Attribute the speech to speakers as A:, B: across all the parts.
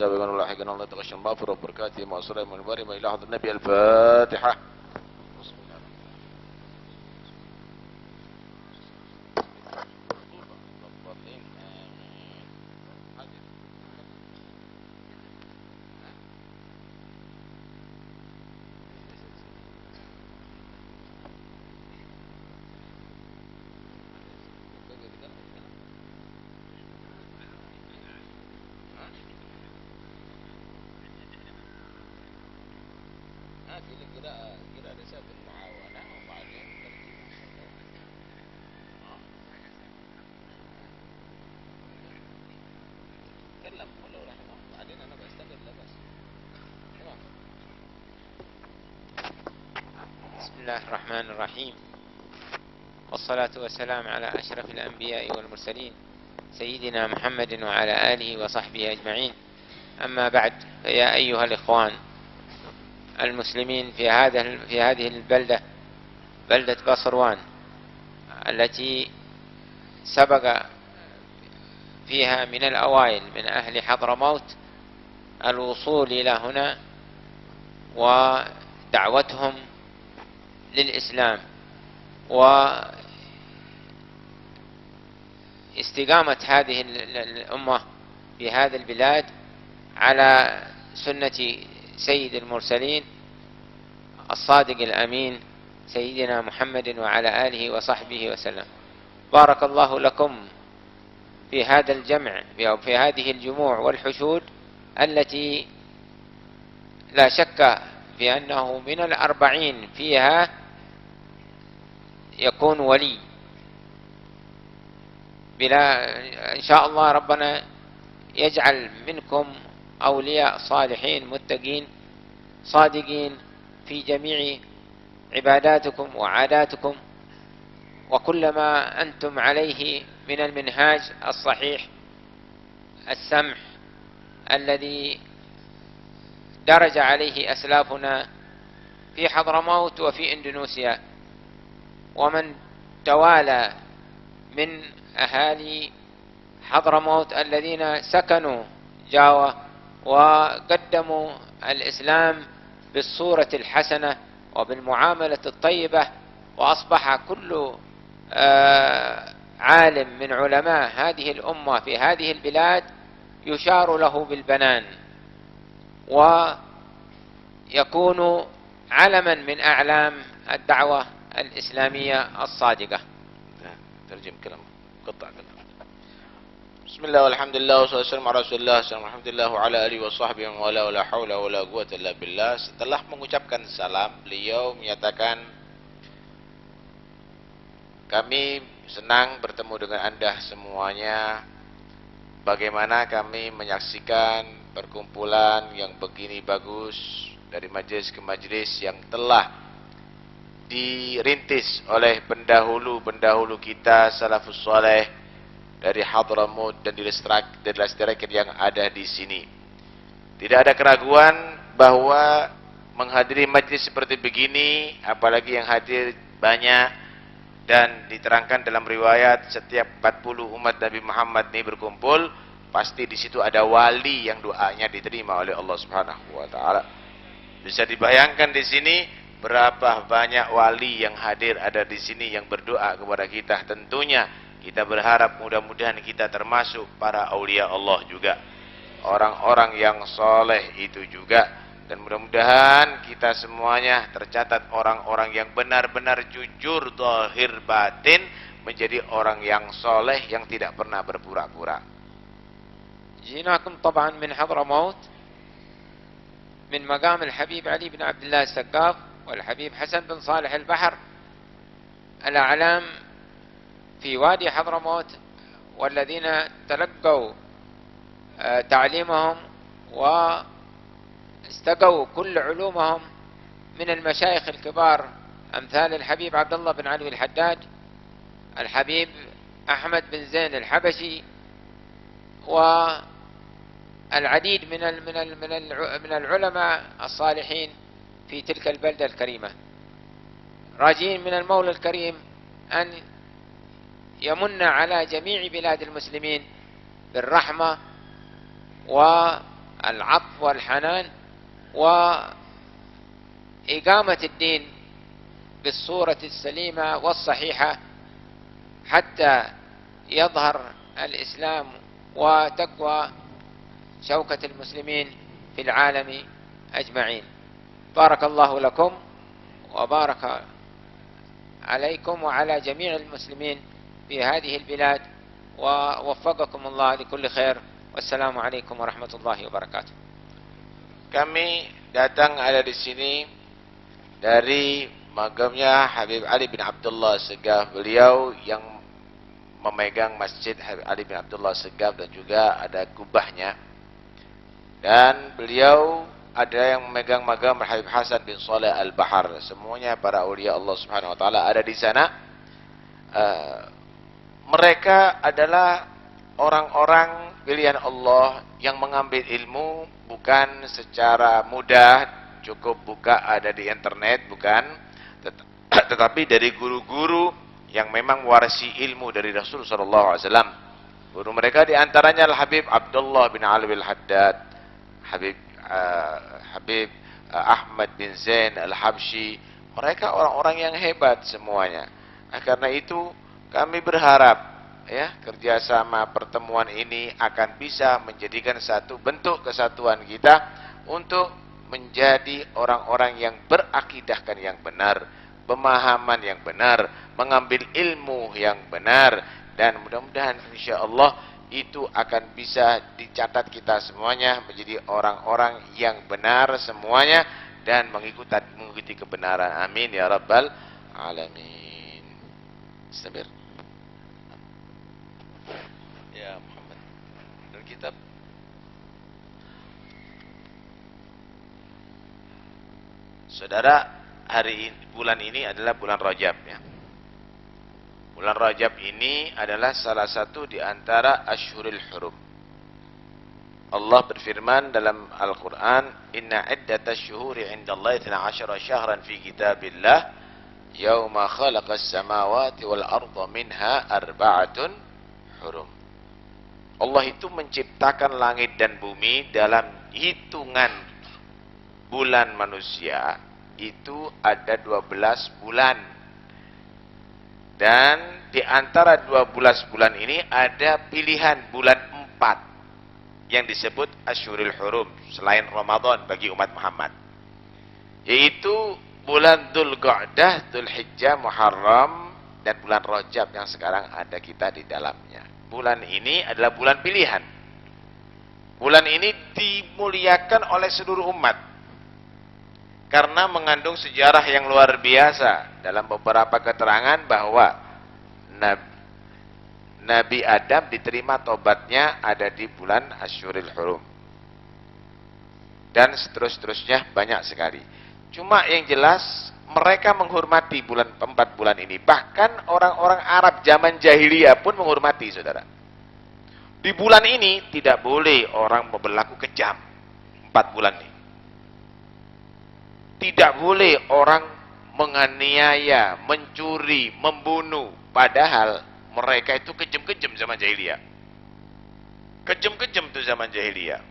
A: سابقا ولاحقا الله يتغشى المغفرة وبركاته مع سورة من المريم إلى حضر النبي. الفاتحة. كده رسالة المعاونة وبعدين تكلم ولو رحمه بعدين أنا بستقل بس.
B: بسم الله الرحمن الرحيم، والصلاة والسلام على أشرف الأنبياء والمرسلين سيدنا محمد وعلى آله وصحبه أجمعين. أما بعد، فيا أيها الإخوان المسلمين في هذه البلدة، بلدة بصروان، التي سبق فيها من الأوائل من أهل حضرموت الوصول إلى هنا ودعوتهم للإسلام واستقامة هذه الأمة في هذه البلاد على سنة سيد المرسلين الصادق الأمين سيدنا محمد وعلى آله وصحبه وسلم. بارك الله لكم في هذا الجمع، في هذه الجموع والحشود التي لا شك في أنه من 40 فيها يكون ولي إن شاء الله ربنا يجعل منكم أولياء صالحين متقين صادقين في جميع عباداتكم وعاداتكم وكل ما أنتم عليه من المنهاج الصحيح السمح الذي درج عليه أسلافنا في حضرموت وفي إندونيسيا ومن توالى من أهالي حضرموت الذين سكنوا جاوة وقدموا الإسلام بالصورة الحسنة وبالمعاملة الطيبة، وأصبح كل عالم من علماء هذه الأمة في هذه البلاد يشار له بالبنان ويكون علما من أعلام الدعوة الإسلامية الصادقة.
A: ترجم كلام قطع كلام. بسم الله والحمد لله والصلاة والسلام على رسول الله الحمد لله وعلى alihi washabbihi wala haula wala quwwata illa billah. Setelah mengucapkan salam, beliau menyatakan, kami senang bertemu dengan Anda semuanya. Bagaimana kami menyaksikan perkumpulan yang begini bagus dari majelis ke majelis yang telah dirintis oleh pendahulu kita salafus saleh dari Hadramut dan dilestarikan yang ada di sini. Tidak ada keraguan bahwa menghadiri majlis seperti begini, apalagi yang hadir banyak, dan diterangkan dalam riwayat setiap 40 umat Nabi Muhammad ini berkumpul, pasti di situ ada wali yang doanya diterima oleh Allah Subhanahu wa taala. Bisa dibayangkan di sini berapa banyak wali yang hadir ada di sini yang berdoa kepada kita. Tentunya kita berharap mudah-mudahan kita termasuk para aulia Allah juga, orang-orang yang soleh itu juga, dan mudah-mudahan kita semuanya tercatat orang-orang yang benar-benar jujur zahir batin, menjadi orang yang soleh yang tidak pernah berpura-pura.
B: جئناكم طبعا من حضرموت من مقام الحبيب علي بن عبد الله السقاف والحبيب حسن بن صالح البحر، الأعلام في وادي حضرموت، والذين تلقوا تعليمهم واستقوا كل علومهم من المشايخ الكبار أمثال الحبيب عبد الله بن علوي الحداد، الحبيب أحمد بن زين الحبشي، والعديد من العلماء الصالحين في تلك البلدة الكريمة. راجين من المولى الكريم أن يمن على جميع بلاد المسلمين بالرحمة العطف والحنان وإقامة الدين بالصورة السليمة والصحيحة حتى يظهر الإسلام وتقوى شوكة المسلمين في العالم أجمعين. بارك الله لكم وبارك عليكم وعلى جميع المسلمين في هذه البلاد ووفقكم الله لكل خير. والسلام عليكم ورحمة الله وبركاته.
A: Kami datang ada di sini dari magamnya Habib Ali bin Abdullah Segaf. Beliau yang memegang Masjid Habib Ali bin Abdullah Segaf dan juga ada kubahnya. Dan beliau ada yang memegang magam Habib Hasan bin Saleh Al-Bahar. Semuanya para aulia Allah Subhanahu wa taala ada di sana. Mereka adalah orang-orang pilihan Allah yang mengambil ilmu bukan secara mudah, cukup buka ada di internet, bukan, tetapi dari guru-guru yang memang warisi ilmu dari Rasul sallallahu alaihi wasallam. Guru mereka di antaranya Habib Abdullah bin Alwi Al-Haddad, Habib Ahmad bin Zain Al-Habsyi. Mereka orang-orang yang hebat semuanya. Karena itu kami berharap ya kerjasama pertemuan ini akan bisa menjadikan satu bentuk kesatuan kita untuk menjadi orang-orang yang berakidahkan yang benar, pemahaman yang benar, mengambil ilmu yang benar, dan mudah-mudahan insyaallah itu akan bisa dicatat kita semuanya menjadi orang-orang yang benar semuanya dan mengikuti kebenaran. Amin ya rabbal alamin. Sabir. Ya Muhammad. Dan kitab. Saudara, bulan ini adalah bulan Rajab ya. Bulan Rajab ini adalah salah satu di antara Ashhurul Hurum. Allah berfirman dalam Al-Quran, Inna iddatash syuhuri indallahi 12 syahran fi kitabillah yauma khalaqas samawati wal arda minha arba'atun hurum. Allah itu menciptakan langit dan bumi dalam hitungan bulan manusia itu ada 12 bulan. Dan di antara 12 bulan ini ada pilihan bulan 4 yang disebut Ashhurul Hurum selain Ramadan bagi umat Muhammad. Yaitu bulan Dzulqa'dah, Dzulhijjah, Muharram dan bulan Rajab yang sekarang ada kita di dalamnya. Bulan ini adalah bulan pilihan. Bulan ini dimuliakan oleh seluruh umat karena mengandung sejarah yang luar biasa. Dalam beberapa keterangan bahwa Nabi Adam diterima tobatnya ada di bulan Ashhurul Hurum. Dan seterusnya banyak sekali. Cuma yang jelas mereka menghormati bulan 4 bulan ini. Bahkan orang-orang Arab zaman jahiliyah pun menghormati, saudara. Di bulan ini tidak boleh orang berlaku kejam. 4 bulan ini. Tidak boleh orang menganiaya, mencuri, membunuh. Padahal mereka itu kejam-kejam zaman jahiliyah. Kejam-kejam itu zaman jahiliyah.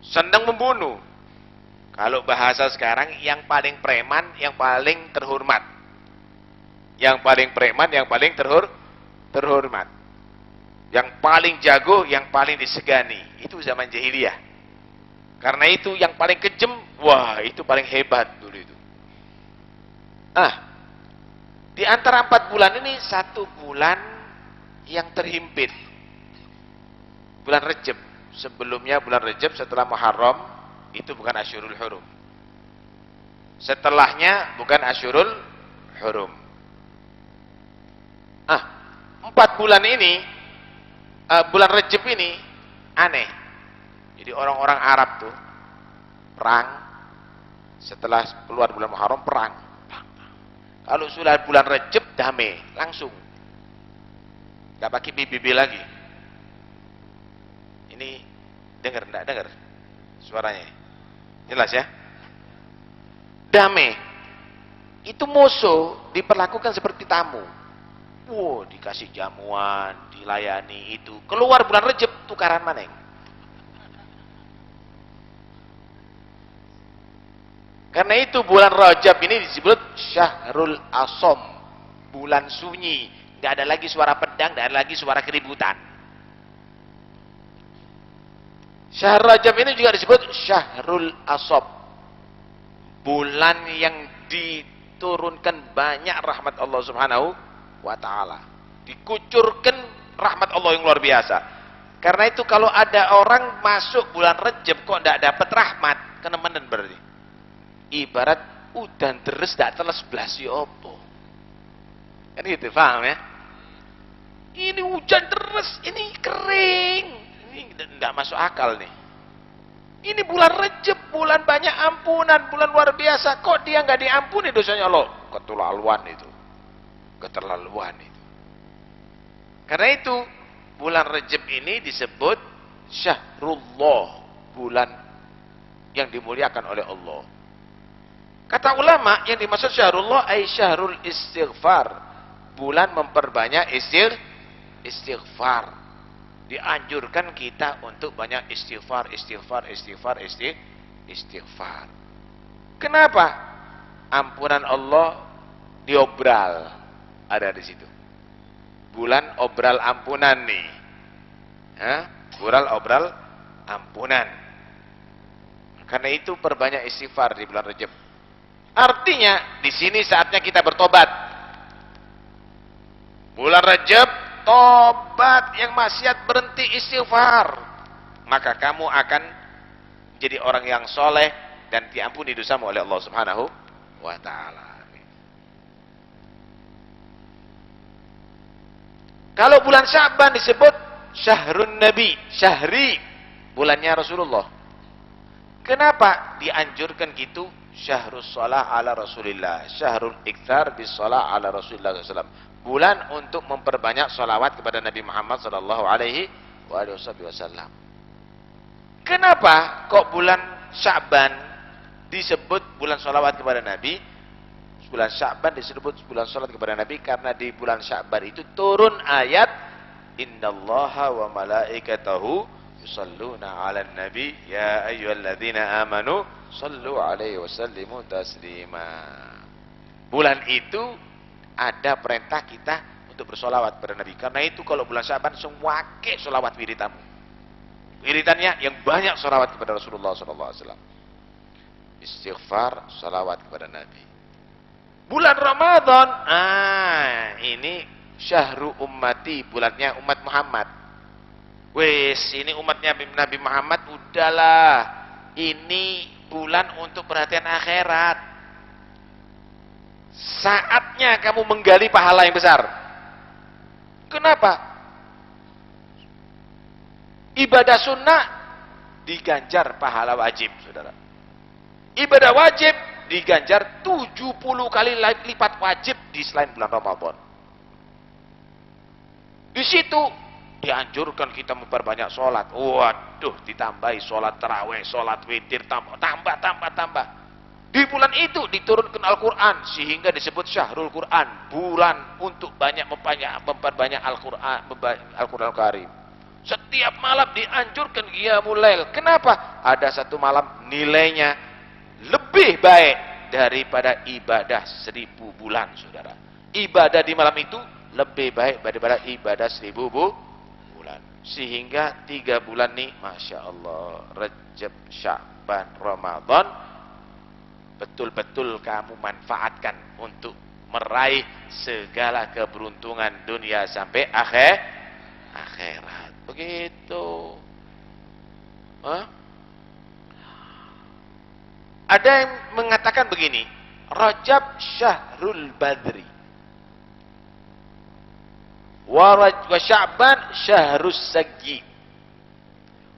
A: Senang membunuh. Kalau bahasa sekarang, yang paling preman, yang paling terhormat. Yang paling preman, yang paling terhormat. Yang paling jago, yang paling disegani. Itu zaman jahiliyah. Karena itu yang paling kejam, wah itu paling hebat dulu itu. Di antara 4 bulan ini, 1 bulan yang terhimpit. Bulan Rajab. Sebelumnya bulan Rajab, setelah Muharram, itu bukan Ashhurul Hurum. Setelahnya bukan Ashhurul Hurum. 4 bulan ini, bulan Rajab ini aneh. Jadi orang-orang Arab tuh perang setelah keluar bulan Muharram, perang. Kalau sudah bulan Rajab damai langsung. Enggak pakai BBB lagi. Ini enggak dengar suaranya? Jelas ya? Damai. Itu musuh diperlakukan seperti tamu. Dikasih jamuan, dilayani itu. Keluar bulan Rajab tukaran maneng. Karena itu bulan Rajab ini disebut Syahrul Asom, bulan sunyi. Tidak ada lagi suara pedang, tidak ada lagi suara keributan. Syahr Rajab ini juga disebut Syahrul Asob, bulan yang diturunkan banyak rahmat Allah Subhanahu wa Ta'ala, dikucurkan rahmat Allah yang luar biasa. Karena itu kalau ada orang masuk bulan Rajab kok tidak dapat rahmat, kenemenan berarti. Ibarat udan deres tidak teles belas ya opo. Kan gitu, paham ya? Ini hujan deres, ini kering. Ini tidak masuk akal nih. Ini bulan Rajab, bulan banyak ampunan, bulan luar biasa. Kok dia nggak diampuni dosanya Allah? Keterlaluan itu. Keterlaluan itu. Karena itu, bulan Rajab ini disebut Syahrullah, bulan yang dimuliakan oleh Allah. Kata ulama, yang dimaksud Syahrullah ay Syahrul Istighfar, bulan memperbanyak istighfar. Dianjurkan kita untuk banyak istighfar. Kenapa? Ampunan Allah diobral, ada di situ. Bulan obral ampunan nih. Bulan obral ampunan. Karena itu perbanyak istighfar di bulan Rajab. Artinya di sini saatnya kita bertobat. Bulan Rajab, tobat, yang maksiat berhenti istighfar. Maka kamu akan jadi orang yang soleh dan diampuni dosamu oleh Allah Subhanahu wa Ta'ala. Kalau bulan Sya'ban disebut Syahrun Nabi, Syahri, bulannya Rasulullah. Kenapa dianjurkan gitu? Syahrul Salah ala Rasulillah, Syahrul Ikthar bis Salah ala Rasulillah SAW. Bulan untuk memperbanyak salawat kepada Nabi Muhammad sallallahu alaihi wasallam. Kenapa kok bulan Sya'ban disebut bulan salawat kepada Nabi? Bulan Sya'ban disebut bulan salat kepada Nabi karena di bulan Sya'ban itu turun ayat Innallaha wa malaikatahu yusalluna 'alan nabi ya ayyuhalladzina amanu sallu 'alaihi wasallimu taslima. Bulan itu ada perintah kita untuk bersolawat kepada Nabi. Karena itu kalau bulan Sya'ban semua ke solawat wiridamu. Wiridannya yang banyak solawat kepada Rasulullah SAW. Istighfar, solawat kepada Nabi. Bulan Ramadan, ini syahru ummati, bulannya umat Muhammad. Wes, ini umatnya Nabi Muhammad, udahlah. Ini bulan untuk perhatian akhirat. Saatnya kamu menggali pahala yang besar. Kenapa? Ibadah sunnah diganjar pahala wajib, saudara. Ibadah wajib diganjar 70 kali lipat wajib di selain bulan Ramadan. Di situ dianjurkan kita memperbanyak sholat. Waduh, ditambahi sholat tarawih, sholat witir, tambah. Di bulan itu diturunkan Al-Quran sehingga disebut Syahrul Quran, bulan untuk memperbanyak Al-Quran Karim. Setiap malam dianjurkan qiyamul lail. Kenapa? Ada satu malam nilainya lebih baik daripada ibadah 1000 bulan, saudara. Ibadah di malam itu lebih baik daripada ibadah 1000 bulan. Sehingga 3 bulan nih, Masya Allah, Rajab, Sya'ban, Ramadan, betul-betul kamu manfaatkan untuk meraih segala keberuntungan dunia sampai akhirat. Begitu. Ada yang mengatakan begini, Rajab Syahrul Badri, wa Sya'ban Syahrus Saggi,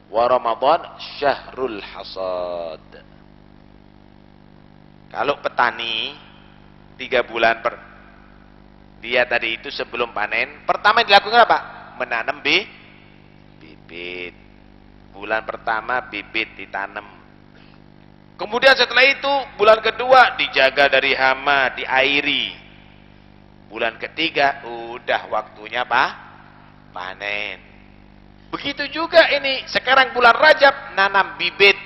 A: wa Ramadan Syahrul Hasad. Kalau petani 3 bulan dia tadi itu sebelum panen, pertama yang dilakukan apa? Menanam bibit. Bulan pertama bibit ditanam. Kemudian setelah itu bulan kedua dijaga dari hama, diairi. Bulan ketiga udah waktunya panen. Begitu juga ini sekarang bulan Rajab nanam bibit.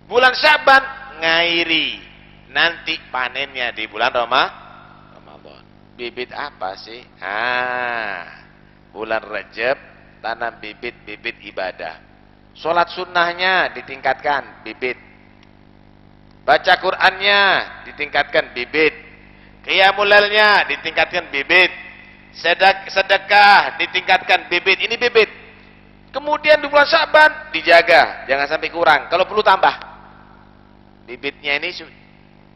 A: Bulan Sya'ban ngairi. Nanti panennya di bulan Ramadan. Bibit apa sih? Bulan Rajab tanam bibit-bibit ibadah. Sholat sunnahnya ditingkatkan, bibit. Baca Qur'annya ditingkatkan, bibit. Qiyamul lailnya ditingkatkan, bibit. Sedekah ditingkatkan, bibit. Ini bibit. Kemudian di bulan Sya'ban dijaga, jangan sampai kurang. Kalau perlu tambah. Bibitnya ini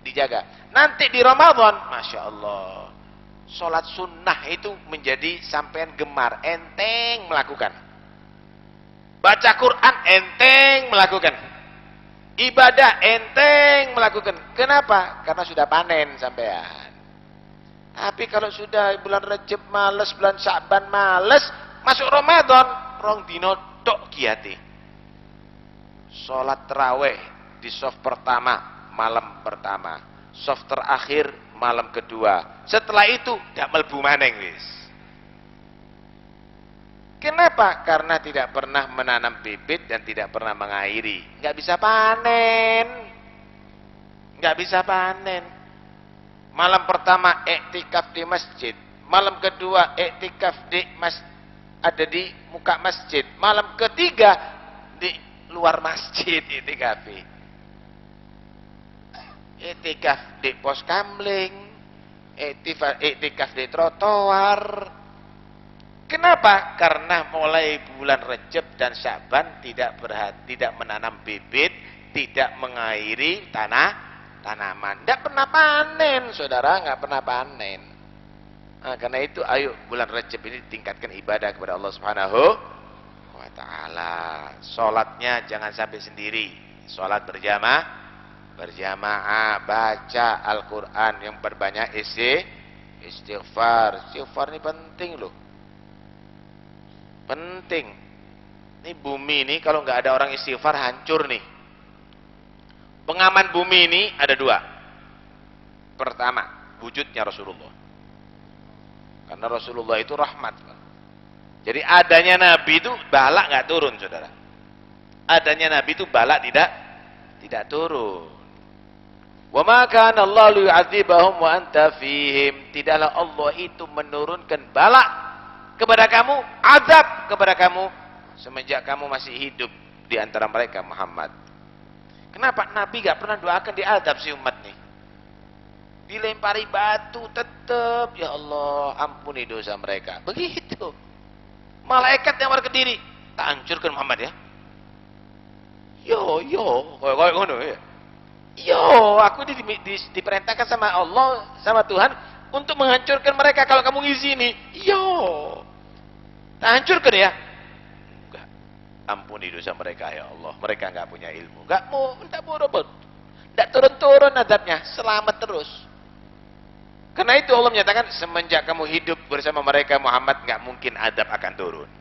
A: dijaga. Nanti di Ramadan, Masya Allah, sholat sunnah itu menjadi sampean gemar, enteng melakukan. Baca Quran enteng melakukan. Ibadah enteng melakukan. Kenapa? Karena sudah panen sampean. Tapi kalau sudah bulan Rajab males, bulan Sya'ban males, masuk Ramadan, rong dino tok kiati. Sholat tarawih di soft pertama, malam pertama. Soft terakhir, malam kedua. Setelah itu, dak melbu maneng wis. Kenapa? Karena tidak pernah menanam bibit dan tidak pernah mengairi. Nggak bisa panen. Nggak bisa panen. Malam pertama iktikaf di masjid. Malam kedua iktikaf ada di muka masjid. Malam ketiga di luar masjid iktikafi. Iktikaf di pos kamling. Iktikaf di trotoar. Kenapa? Karena mulai bulan Rajab dan Sya'ban tidak menanam bibit, tidak mengairi tanaman. Tidak pernah panen, saudara, nggak pernah panen. Nah, karena itu, ayo bulan Rajab ini tingkatkan ibadah kepada Allah Subhanahu wa Ta'ala. Sholatnya jangan sampai sendiri. Sholat berjamaah, baca Al-Quran, yang berbanyak istighfar. Istighfar ini penting loh. Penting. Ini bumi ini kalau nggak ada orang istighfar hancur nih. Pengaman bumi ini ada dua. Pertama, wujudnya Rasulullah. Karena Rasulullah itu rahmat. Jadi adanya Nabi itu balak nggak turun, saudara. Adanya Nabi itu balak tidak turun. Wa ma kana Allah liyu'adzibahum wa anta fihim. Tidaklah Allah itu menurunkan balak kepada kamu, azab kepada kamu semenjak kamu masih hidup di antara mereka, Muhammad. Kenapa Nabi gak pernah doakan diazab si umat nih? Dilempari batu tetap, ya Allah ampuni dosa mereka. Begitu. Malaikat yang berdiri, tak hancurkan Muhammad ya. Yo, kayak ngono ya. Yo, aku diperintahkan sama Allah, sama Tuhan untuk menghancurkan mereka kalau kamu ngizini. Yo. Tak hancurkan ya? Enggak. Ampuni dosa mereka ya Allah. Mereka enggak punya ilmu. Enggak mau robot. Enggak turun-turun adabnya, selamat terus. Karena itu Allah menyatakan semenjak kamu hidup bersama mereka Muhammad, enggak mungkin adab akan turun.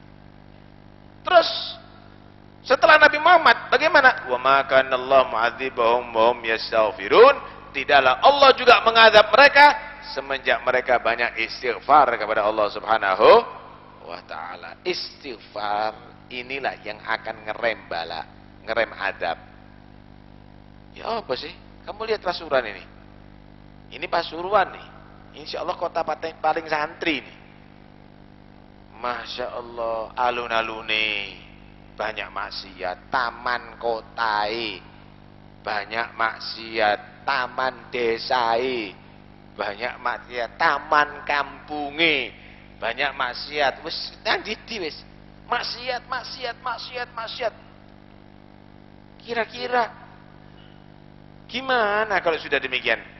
A: Terus setelah Nabi Muhammad bagaimana? Wa ma kana Allah mu'adzibahum wa hum yastaghfirun. Tidaklah Allah juga mengadab mereka semenjak mereka banyak istighfar kepada Allah Subhanahu wa Ta'ala. Istighfar inilah yang akan ngerem bala, ngerem adab. Ya apa sih? Kamu lihat Pasuruan ini. Ini Pasuruan nih. Insya Allah kota paling santri nih. Masya Allah, alun-alune banyak maksiat, taman kotai banyak maksiat, taman desai banyak maksiat, taman kampunge banyak maksiat. Wis nang ndi wis? Maksiat. Kira-kira gimana kalau sudah demikian?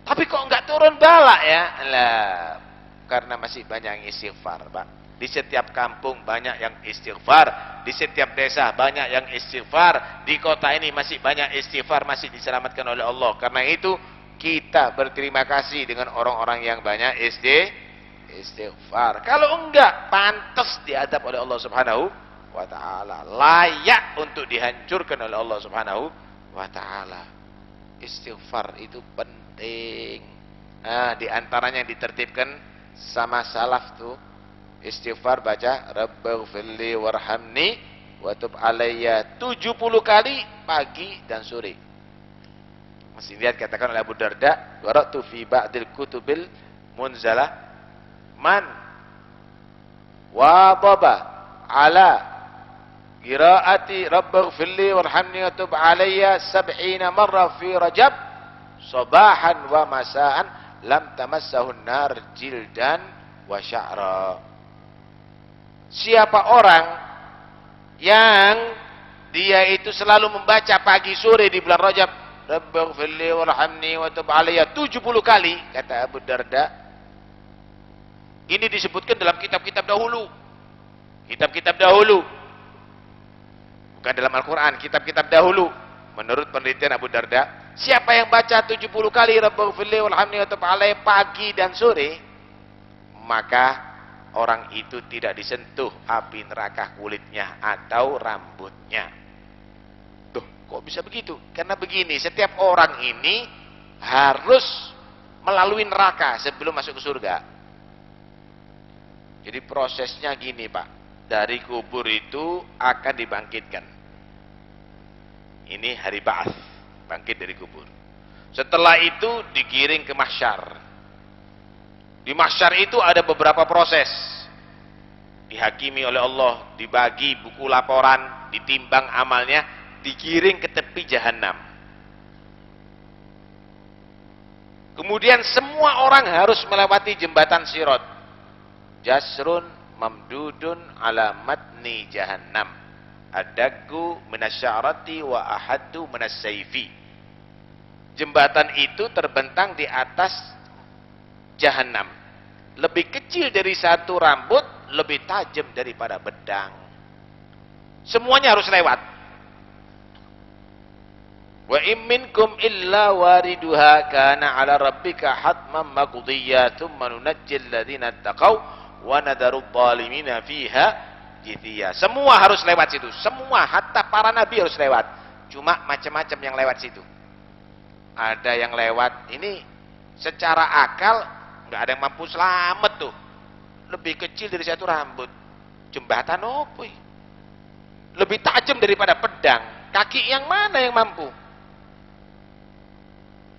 A: Tapi kok enggak turun bala ya? Lah, karena masih banyak yang istighfar, Pak. Di setiap kampung banyak yang istighfar, di setiap desa banyak yang istighfar, di kota ini masih banyak istighfar, masih diselamatkan oleh Allah. Karena itu kita berterima kasih dengan orang-orang yang banyak istighfar. Kalau enggak, pantas diadab oleh Allah Subhanahu wa Ta'ala. Layak untuk dihancurkan oleh Allah Subhanahu wa Ta'ala. Istighfar itu penting. Nah, di antaranya yang ditertibkan sama salaf tuh, istighfar baca Rabbighfirli warhamni wa tub alayya 70 kali pagi dan sore. Masih lihat katakan oleh Abu Darda, qara'tu fi ba'dil kutubil munzalah man wadaba ala qiraati rabbighfirli warhamni wa tub alayya 70 marrah fi Rajab sabahan wa masaan lam tamassahu an-nar jildan wa sya'ra. Siapa orang yang dia itu selalu membaca pagi sore di bulan Rajab, Rabbighfirli warhamni wa tub alayya 70 kali, kata Abu Darda. Ini disebutkan dalam kitab-kitab dahulu. Kitab-kitab dahulu. Bukan dalam Al-Quran, kitab-kitab dahulu. Menurut penelitian Abu Darda, siapa yang baca 70 kali Rabbighfirli warhamni wa tub alayya pagi dan sore, maka orang itu tidak disentuh api neraka kulitnya atau rambutnya. Tuh, kok bisa begitu? Karena begini, setiap orang ini harus melalui neraka sebelum masuk ke surga. Jadi prosesnya gini, Pak. Dari kubur itu akan dibangkitkan. Ini hari ba'ats, bangkit dari kubur. Setelah itu digiring ke mahsyar. Di mahsyar itu ada beberapa proses. Dihakimi oleh Allah, dibagi buku laporan, ditimbang amalnya, digiring ke tepi jahanam. Kemudian semua orang harus melewati jembatan Sirat. Jasrun mamdudun ala matni jahannam. Adaggu minasyarati wa ahaddu minasyaifi. Jembatan itu terbentang di atas jahanam. Lebih kecil dari satu rambut, lebih tajam daripada pedang. Semuanya harus lewat. Wa in minkum illa wariduha kana 'ala rabbika hatman maqdiyya thumma nunajjil ladzina taqaw wa nadharul zalimina fiha jithiya. Semua harus lewat situ. Semua, hatta para nabi harus lewat. Cuma macam-macam yang lewat situ. Ada yang lewat ini secara akal nggak ada yang mampu selamat tuh. Lebih kecil dari satu rambut. Jembatan apa? Lebih tajam daripada pedang. Kaki yang mana yang mampu?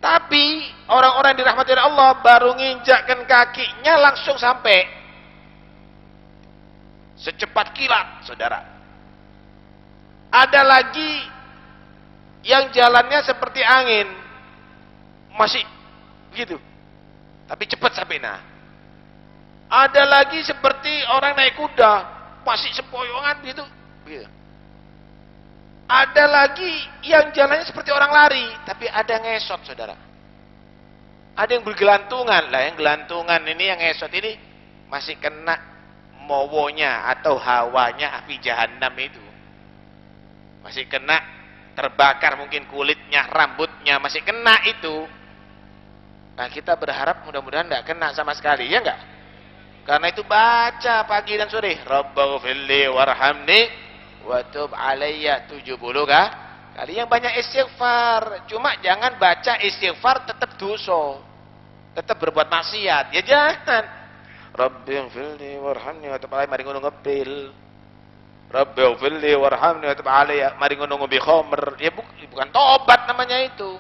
A: Tapi orang-orang yang dirahmati oleh Allah baru nginjakkan kakinya langsung sampai. Secepat kilat, saudara. Ada lagi yang jalannya seperti angin. Masih gitu. Tapi cepat sampai nah. Ada lagi seperti orang naik kuda. Masih sempoyongan gitu. Ada lagi yang jalannya seperti orang lari. Tapi ada ngesot, saudara. Ada yang bergelantungan. Lah yang gelantungan ini, yang ngesot ini masih kena mowonya atau hawanya api jahanam itu. Masih kena terbakar mungkin kulitnya, rambutnya masih kena itu. Nah, kita berharap mudah-mudahan tidak kena sama sekali, ya enggak? Karena itu baca pagi dan sore, Rabbighfirli warhamni wa tub alayya 70 kah? Kali yang banyak istighfar. Cuma jangan baca istighfar tetap dosa. Tetap berbuat maksiat. Ya jangan. Rabbighfirli warhamni wa tub alayya, mari ngono ngepil. Rabbighfirli warhamni wa tub alayya, mari ngono ngombe khamr. Ya bukan tobat namanya itu.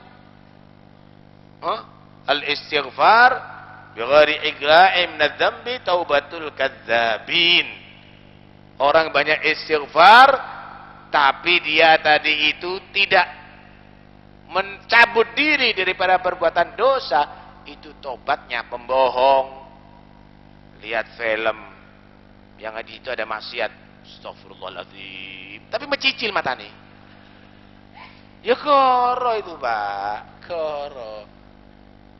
A: Al-istighfar bighairi iqla'i minadz-dzambi taubatul kadzdzabin. Orang banyak istighfar tapi dia tadi itu tidak mencabut diri daripada perbuatan dosa, itu tobatnya pembohong. Lihat film yang di situ ada maksiat, astagfirullahaladzim, tapi mencicil mata nih. Ya koro itu, Pak, koro.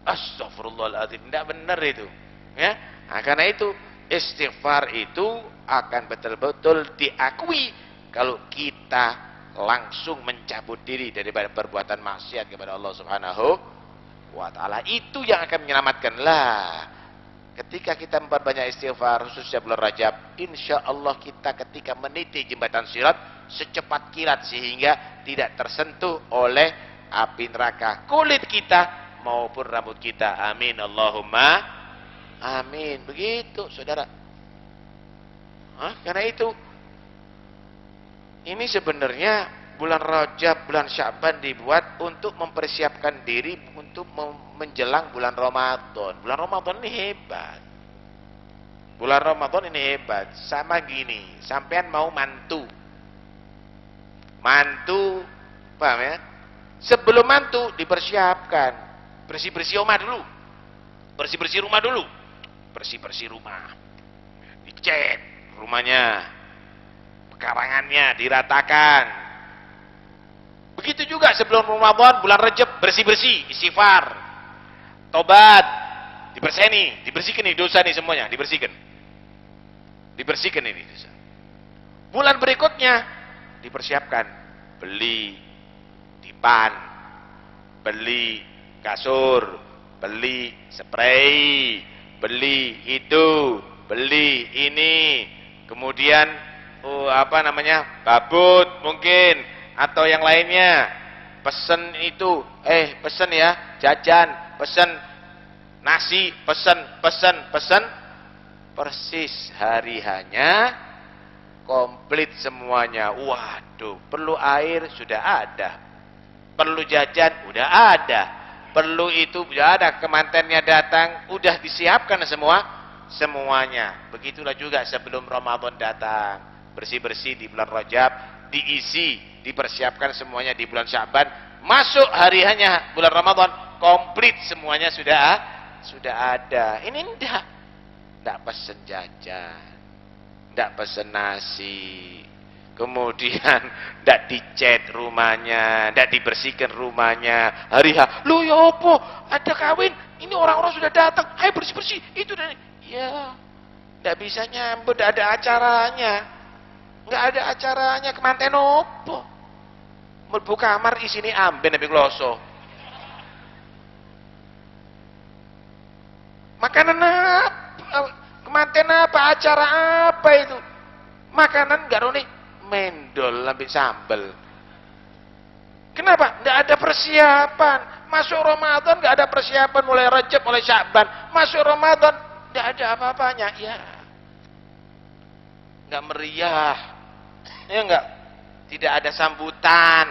A: Astagfirullahaladzim, tidak benar itu. Ya, nah, karena itu istighfar itu akan betul-betul diakui kalau kita langsung mencabut diri daripada perbuatan maksiat kepada Allah Subhanahu wa Ta'ala. Itu yang akan menyelamatkan lah. Ketika kita memperbanyak istighfar, khususnya bulan Rajab, insya Allah kita ketika meniti jembatan Sirat secepat kilat sehingga tidak tersentuh oleh api neraka kulit kita maupun rambut kita. Amin Allahumma amin. Begitu, saudara. Karena itu ini sebenarnya bulan Rajab, bulan Sya'ban dibuat untuk mempersiapkan diri untuk menjelang bulan Ramadan. Bulan Ramadan ini hebat. Bulan Ramadan ini hebat. Sama gini, sampean mau mantu. Mantu, paham ya? Sebelum mantu dipersiapkan. Bersih-bersih rumah dulu. Bersih-bersih rumah dulu. Bersih-bersih rumah. Dicat rumahnya. Pekarangannya diratakan. Begitu juga sebelum Ramadan, bulan Rajab bersih-bersih, istighfar, tobat, dibersihkan nih dosa nih semuanya, dibersihkan ini dosa. Bulan berikutnya dipersiapkan, beli dipan, beli kasur, beli spray, beli itu, beli ini, kemudian babut mungkin. Atau yang lainnya, pesen itu, pesen ya, jajan, pesen nasi, pesen, persis hari hanya, komplit semuanya. Waduh, perlu air sudah ada, perlu jajan udah ada, perlu itu sudah ada, kemantennya datang, udah disiapkan semuanya. Begitulah juga sebelum Ramadan datang, bersih-bersih di bulan Rajab, diisi, dipersiapkan semuanya di bulan Sya'ban, masuk hari hanya bulan Ramadan, komplit semuanya sudah ada. Ini enggak pesen jajan, enggak pesen nasi, kemudian enggak dicat rumahnya, enggak dibersihkan rumahnya, hari lu ya opo, ada kawin, ini orang-orang sudah datang, ayo bersih-bersih, itu dan ya, enggak bisa nyambut, enggak ada acaranya. Enggak ada acaranya, kemanten opo? Mlebu kamar isine amben ambek kloso. Makanan apa? Kemanten apa? Acara apa itu? Makanan enggak rone mendol ambek sambel. Kenapa? Enggak ada persiapan. Masuk Ramadan enggak ada persiapan, mulai Rajab, mulai Sya'ban. Masuk Ramadan enggak ada apa-apanya. Ya. Enggak meriah. Ya enggak, tidak ada sambutan.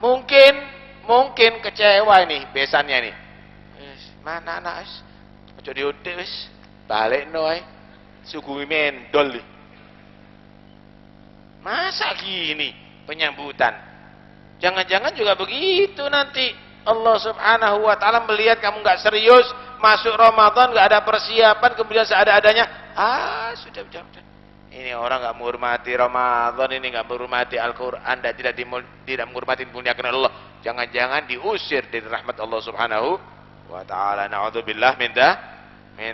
A: Mungkin kecewa ini besannya nih. Mana anak wis? Ojo diutik wis. Balekno ae. Suguhi mendol. Masa gini penyambutan? Jangan-jangan juga begitu nanti. Allah Subhanahu wa taala melihat kamu enggak serius, masuk Ramadan enggak ada persiapan, kemudian seadanya, sudah. Ini orang enggak menghormati Ramadan, ini enggak menghormati Al-Qur'an, dan tidak menghormati dimuliakan Allah. Jangan-jangan diusir dari rahmat Allah Subhanahu wa taala. Na'udzubillah min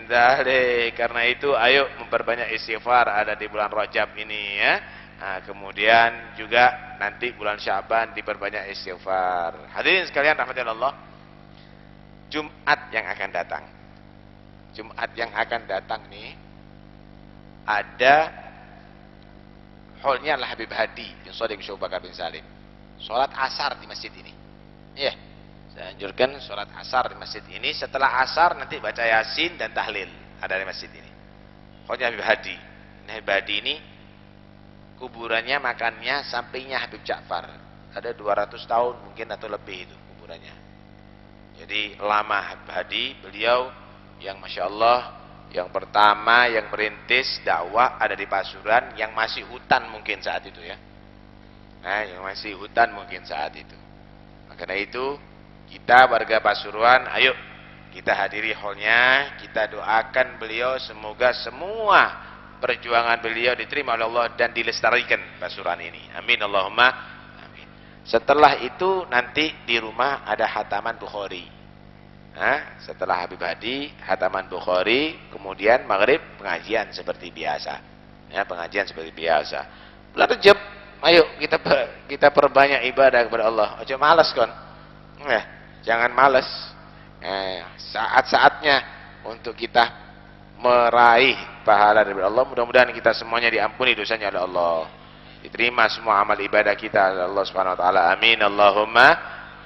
A: dzalik. Karena itu ayo memperbanyak istighfar ada di bulan Rajab ini ya. Nah, kemudian juga nanti bulan Sya'ban diperbanyak istighfar. Hadirin sekalian rahmatullah Allah. Jumat yang akan datang nih ada hallnya Al Habib Hadi bin Shadiq Syekh Bakar bin Salim. Salat asar di masjid ini. Iya. Saya anjurkan salat asar di masjid ini. Setelah asar nanti baca Yasin dan tahlil ada di masjid ini. Hallnya Habib Hadi. Nah, Habib Hadi ini kuburannya, makannya sampingnya Habib Ja'far. Ada 200 tahun mungkin atau lebih itu kuburannya. Jadi lama Habib Hadi, beliau yang Masya Allah yang pertama yang merintis dakwah ada di Pasuruan, yang masih hutan mungkin saat itu ya. Nah, yang masih hutan mungkin saat itu. Karena itu kita warga Pasuruan, ayo kita hadiri hallnya, kita doakan beliau semoga semua perjuangan beliau diterima oleh Allah dan dilestarikan Pasuruan ini. Amin Allahumma amin. Setelah itu nanti di rumah ada hataman Bukhari. Nah, setelah Habib Hadi, hataman Bukhari, kemudian maghrib pengajian seperti biasa. Ya, pengajian seperti biasa. Bulan Rajab, ayo kita perbanyak ibadah kepada Allah. Ojo malas kon. Jangan malas. Saat-saatnya untuk kita meraih pahala dari Allah. Mudah-mudahan kita semuanya diampuni dosanya oleh Allah. Diterima semua amal ibadah kita oleh Allah Subhanahu wa taala. Amin Allahumma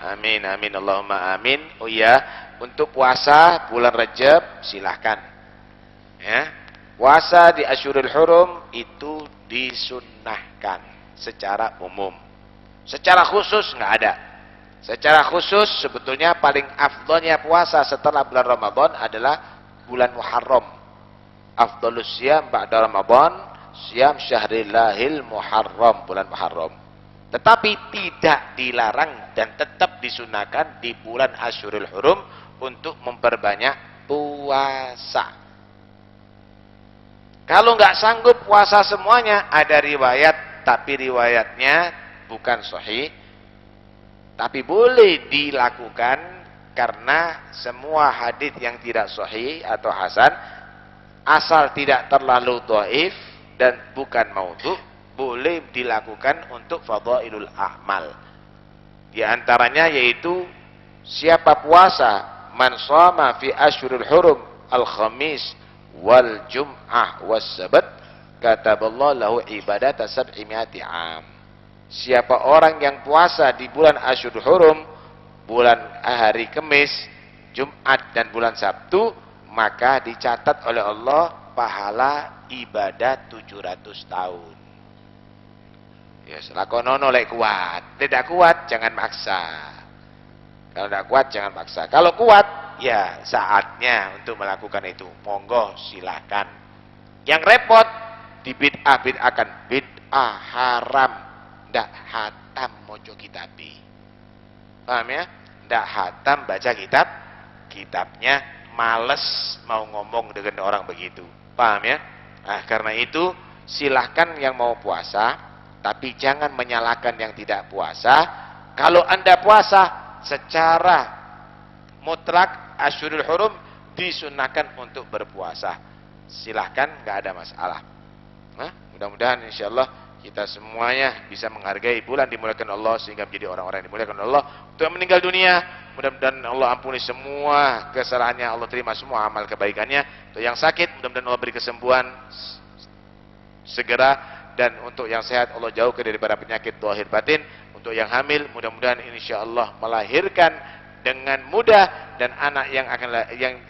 A: amin, amin Allahumma amin. Oh iya, untuk puasa bulan Rajab silahkan ya. Puasa di Asyurul Hurum itu disunnahkan secara umum. Secara khusus nggak ada. Secara khusus sebetulnya paling afdolnya puasa setelah bulan Ramadan adalah bulan Muharram. Afdolus siyam ba'da Ramadan, siyam syahrillahil Muharram, bulan Muharram. Tetapi tidak dilarang dan tetap disunahkan di bulan Asyurul Hurum untuk memperbanyak puasa. Kalau nggak sanggup puasa semuanya, ada riwayat, tapi riwayatnya bukan sahih. Tapi boleh dilakukan karena semua hadis yang tidak sahih atau hasan, asal tidak terlalu dhaif dan bukan maudhu, boleh dilakukan untuk fadhailul a'mal. Di antaranya yaitu siapa puasa man shama fi asyurul hurum al-khamis wal jum'ah was sabat kataballahu lahu ibadata sab'imiati am. Siapa orang yang puasa di bulan Asyurul Hurum, bulan hari Kamis, Jumat dan bulan Sabtu, maka dicatat oleh Allah pahala ibadah 700 tahun. Ya, selakonono lek kuat. Tidak kuat jangan maksa. Kalau tidak kuat jangan maksa. Kalau kuat, ya saatnya untuk melakukan itu. Monggo silakan. Yang repot dibid'ah-bid'ahkan, bid'ah haram. Ndak hatam mojo kitabi. Paham ya? Ndak hatam baca kitabnya, males mau ngomong dengan orang begitu. Paham ya? Nah, karena itu silahkan yang mau puasa, tapi jangan menyalahkan yang tidak puasa. Kalau Anda puasa secara mutlak Asyurul Hurum disunahkan untuk berpuasa. Silahkan, nggak ada masalah. Nah, mudah-mudahan insyaallah kita semuanya bisa menghargai bulan dimuliakan Allah sehingga menjadi orang-orang yang dimuliakan Allah. Untuk yang meninggal dunia, mudah-mudahan Allah ampuni semua kesalahannya, Allah terima semua amal kebaikannya. Untuk yang sakit, mudah-mudahan Allah beri kesembuhan segera, dan untuk yang sehat Allah jauhkan daripada penyakit zahir batin. Untuk yang hamil, mudah-mudahan insyaallah melahirkan dengan mudah, dan anak yang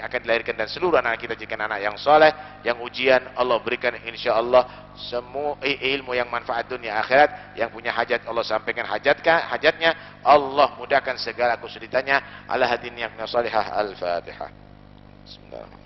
A: akan dilahirkan dan seluruh anak kita jika anak yang soleh, yang ujian Allah berikan insyaallah semua ilmu yang manfaat dunia akhirat. Yang punya hajat Allah sampaikan hajatnya, Allah mudahkan segala kesulitannya. Ala hadin yang salihah. Al-Fatihah. Bismillah.